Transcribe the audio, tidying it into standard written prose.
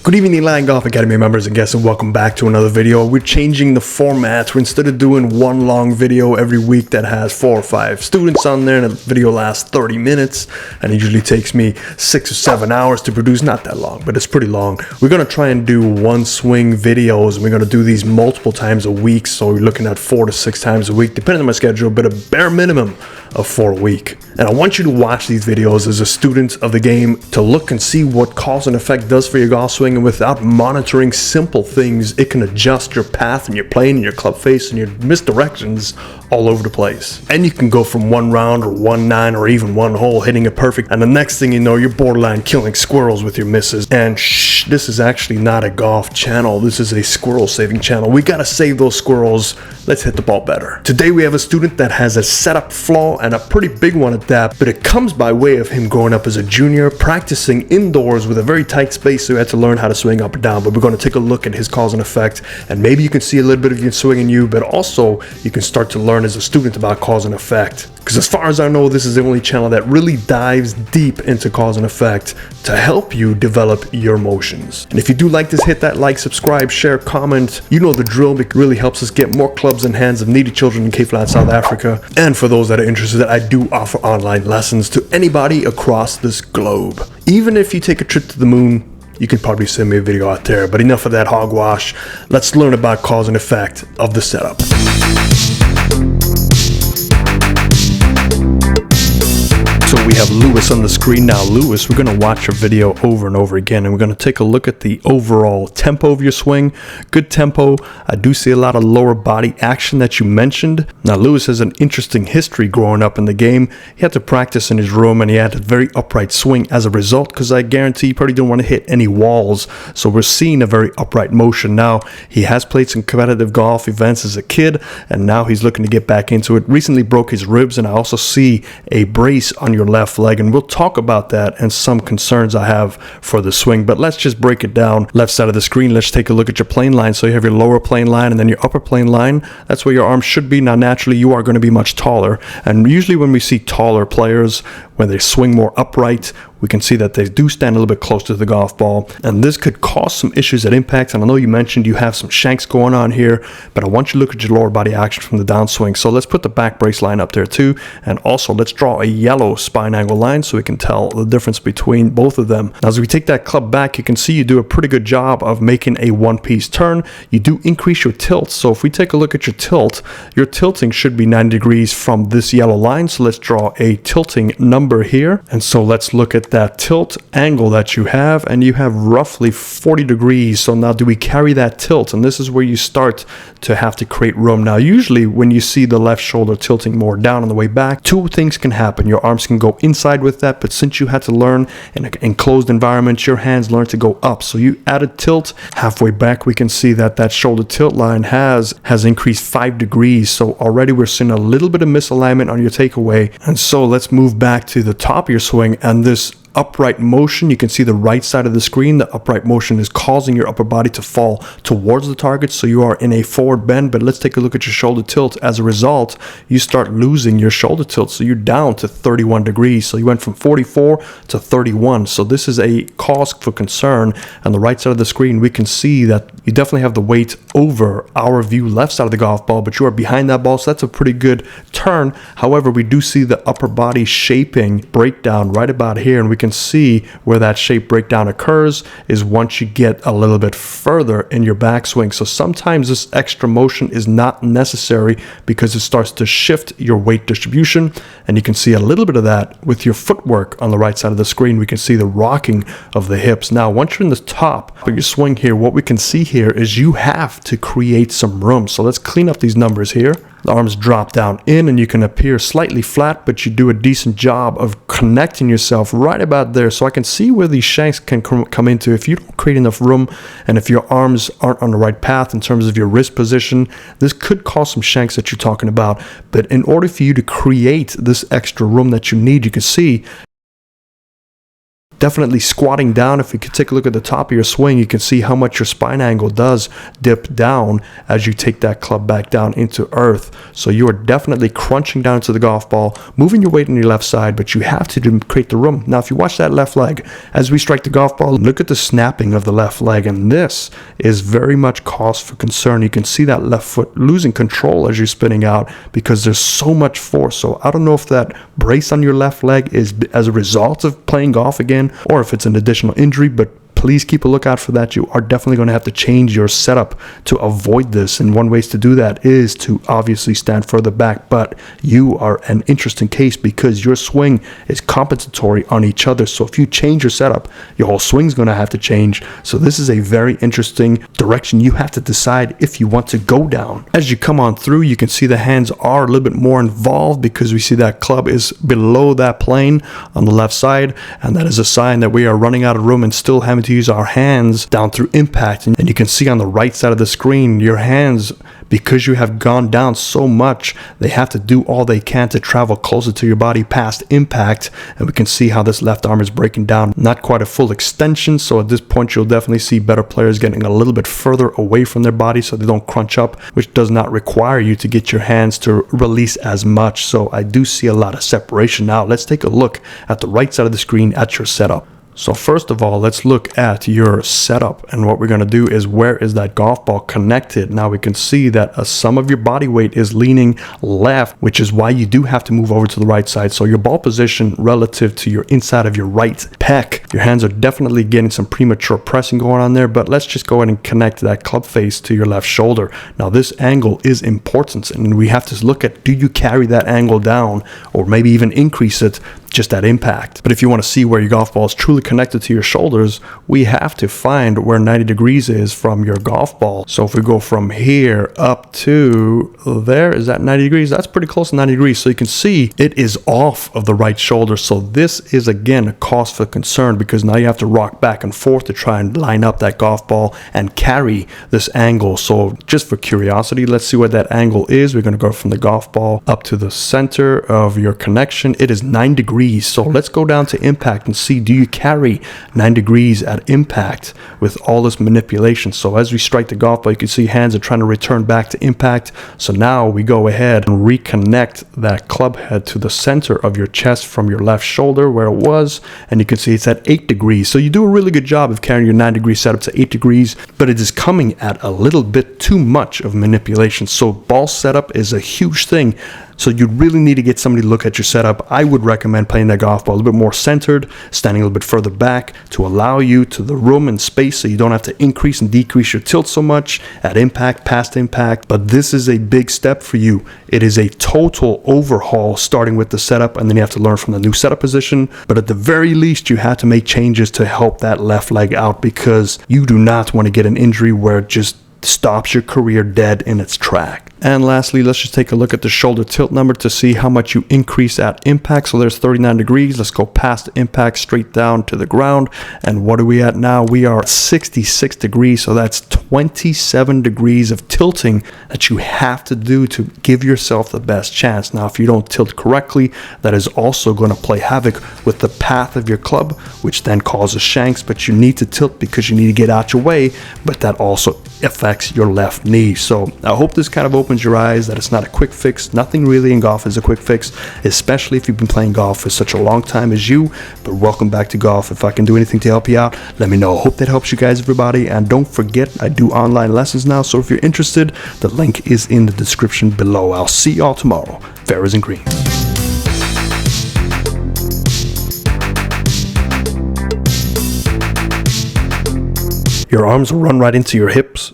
Good evening, Lion Golf Academy members and guests, and welcome back to another video. We're changing the format. Instead of doing one long video every week that has 4 or 5 students on there, and the video lasts 30 minutes, and it usually takes me 6 or 7 hours to produce. Not that long, but it's pretty long. We're going to try and do one swing videos, and we're going to do these multiple times a week, so we're looking at 4 to 6 times a week, depending on my schedule, but a bare minimum of 4 a week. And I want you to watch these videos as a student of the game to look and see what cause and effect does for your golf swing, and without monitoring simple things, it can adjust your path and your plane and your club face and your misdirections all over the place. And you can go from 1 round or 1-9 or even 1 hole hitting it perfect, and the next thing you know, you're borderline killing squirrels with your misses. And shh, this is actually not a golf channel. This is a squirrel saving channel. We gotta save those squirrels. Let's hit the ball better. Today we have a student that has a setup flaw, and a pretty big one at that, but it comes by way of him growing up as a junior, practicing indoors with a very tight space, so he had to learn how to swing up and down. But we're going to take a look at his cause and effect, and maybe you can see a little bit of your swing in you, but also you can start to learn as a student about cause and effect. Because as far as I know, this is the only channel that really dives deep into cause and effect to help you develop your motions. And if you do like this, hit that like, subscribe, share, comment. You know the drill. It really helps us get more clubs in hands of needy children in Cape Flat, South Africa. And for those that are interested, I do offer online lessons to anybody across this globe. Even if you take a trip to the moon, you can probably send me a video out there. But enough of that hogwash. Let's learn about cause and effect of the setup. So we have Lewis on the screen now. Lewis, we're going to watch your video over and over again, and we're going to take a look at the overall tempo of your swing. Good tempo. I do see a lot of lower body action that you mentioned. Now, Lewis has an interesting history growing up in the game. He had to practice in his room, and he had a very upright swing as a result, because I guarantee he probably didn't want to hit any walls. So we're seeing a very upright motion. Now, he has played some competitive golf events as a kid, and now he's looking to get back into it. Recently broke his ribs, and I also see a brace on your left leg, and we'll talk about that and some concerns I have for the swing. But let's just break it down. Left side of the screen, let's take a look at your plane line. So you have your lower plane line and then your upper plane line. That's where your arms should be. Now naturally you are going to be much taller, and usually when we see taller players, when they swing more upright, we can see that they do stand a little bit closer to the golf ball, and this could cause some issues at impact. And I know you mentioned you have some shanks going on here, but I want you to look at your lower body action from the downswing. So let's put the back brace line up there too, and also let's draw a yellow spine angle line so we can tell the difference between both of them. Now as we take that club back, you can see you do a pretty good job of making a one-piece turn. You do increase your tilt, so if we take a look at your tilt, your tilting should be 90 degrees from this yellow line. So let's draw a tilting number here, and so let's look at that tilt angle that you have, and you have roughly 40 degrees. So now do we carry that tilt? And this is where you start to have to create room. Now usually when you see the left shoulder tilting more down on the way back, 2 things can happen. Your arms can go inside with that, but since you had to learn in an enclosed environment, your hands learn to go up. So you added tilt halfway back. We can see that that shoulder tilt line has increased 5 degrees. So already we're seeing a little bit of misalignment on your takeaway. And so let's move back to the top of your swing, and this upright motion, you can see the right side of the screen. The upright motion is causing your upper body to fall towards the target, so you are in a forward bend. But let's take a look at your shoulder tilt. As a result, you start losing your shoulder tilt, so you're down to 31 degrees. So you went from 44 to 31. So this is a cause for concern. On the right side of the screen, we can see that you definitely have the weight over our view left side of the golf ball, but you are behind that ball, so that's a pretty good turn. However, we do see the upper body shaping breakdown right about here, and we can see where that shape breakdown occurs is once you get a little bit further in your backswing. So sometimes this extra motion is not necessary because it starts to shift your weight distribution, and you can see a little bit of that with your footwork on the right side of the screen. We can see the rocking of the hips. Now once you're in the top of your swing here, what we can see here is you have to create some room. So let's clean up these numbers here. The arms drop down in, and you can appear slightly flat, but you do a decent job of connecting yourself right about there. So I can see where these shanks can come into. If you don't create enough room, and if your arms aren't on the right path in terms of your wrist position, this could cause some shanks that you're talking about. But in order for you to create this extra room that you need, you can see definitely squatting down. If you could take a look at the top of your swing, you can see how much your spine angle does dip down as you take that club back down into earth. So you are definitely crunching down to the golf ball, moving your weight on your left side, but you have to create the room. Now, if you watch that left leg as we strike the golf ball, look at the snapping of the left leg, and this is very much cause for concern. You can see that left foot losing control as you're spinning out because there's so much force. So I don't know if that brace on your left leg is as a result of playing golf again, or if it's an additional injury, but please keep a lookout for that. You are definitely going to have to change your setup to avoid this. And one way to do that is to obviously stand further back. But you are an interesting case because your swing is compensatory on each other. So if you change your setup, your whole swing is going to have to change. So this is a very interesting direction you have to decide if you want to go down. As you come on through, you can see the hands are a little bit more involved because we see that club is below that plane on the left side. And that is a sign that we are running out of room and still having to use our hands down through impact. And you can see on the right side of the screen, your hands, because you have gone down so much, they have to do all they can to travel closer to your body past impact. And we can see how this left arm is breaking down, not quite a full extension. So at this point, you'll definitely see better players getting a little bit further away from their body so they don't crunch up, which does not require you to get your hands to release as much. So I do see a lot of separation. Now let's take a look at the right side of the screen at your setup. So first of all, let's look at your setup, and what we're going to do is where is that golf ball connected. Now we can see that some of your body weight is leaning left, which is why you do have to move over to the right side. So your ball position relative to your inside of your right pec, your hands are definitely getting some premature pressing going on there, but let's just go ahead and connect that club face to your left shoulder. Now this angle is important, and we have to look at, do you carry that angle down or maybe even increase it just at impact? But if you want to see where your golf ball is truly connected to your shoulders, we have to find where 90 degrees is from your golf ball. So if we go from here up to there, is that 90 degrees? That's pretty close to 90 degrees. So you can see it is off of the right shoulder. So this is again a cause for concern because now you have to rock back and forth to try and line up that golf ball and carry this angle. So just for curiosity, let's see what that angle is. We're going to go from the golf ball up to the center of your connection. It is 9 degrees. So let's go down to impact and see, do you carry 9 degrees at impact with all this manipulation? So as we strike the golf ball, you can see hands are trying to return back to impact. So now we go ahead and reconnect that club head to the center of your chest from your left shoulder where it was, and you can see it's at 8 degrees. So you do a really good job of carrying your 9 degree setup to 8 degrees, but it is coming at a little bit too much of manipulation. So ball setup is a huge thing. So you really need to get somebody to look at your setup. I would recommend playing that golf ball a little bit more centered, standing a little bit further back to allow you to the room and space so you don't have to increase and decrease your tilt so much at impact, past impact. But this is a big step for you. It is a total overhaul starting with the setup, and then you have to learn from the new setup position. But at the very least, you have to make changes to help that left leg out because you do not want to get an injury where it just stops your career dead in its track. And lastly, let's just take a look at the shoulder tilt number to see how much you increase at impact. So there's 39 degrees. Let's go past impact straight down to the ground. And what are we at now? We are at 66 degrees. So that's 27 degrees of tilting that you have to do to give yourself the best chance. Now, if you don't tilt correctly, that is also going to play havoc with the path of your club, which then causes shanks. But you need to tilt because you need to get out your way. But that also affects your left knee. So I hope this kind of opens your eyes that it's not a quick fix. Nothing really in golf is a quick fix, especially if you've been playing golf for such a long time as you. But welcome back to golf. If I can do anything to help you out, let me know. Hope that helps you guys, everybody. And don't forget, I do online lessons now. So if you're interested, the link is in the description below. I'll see y'all tomorrow. Fairways and greens. Your arms will run right into your hips.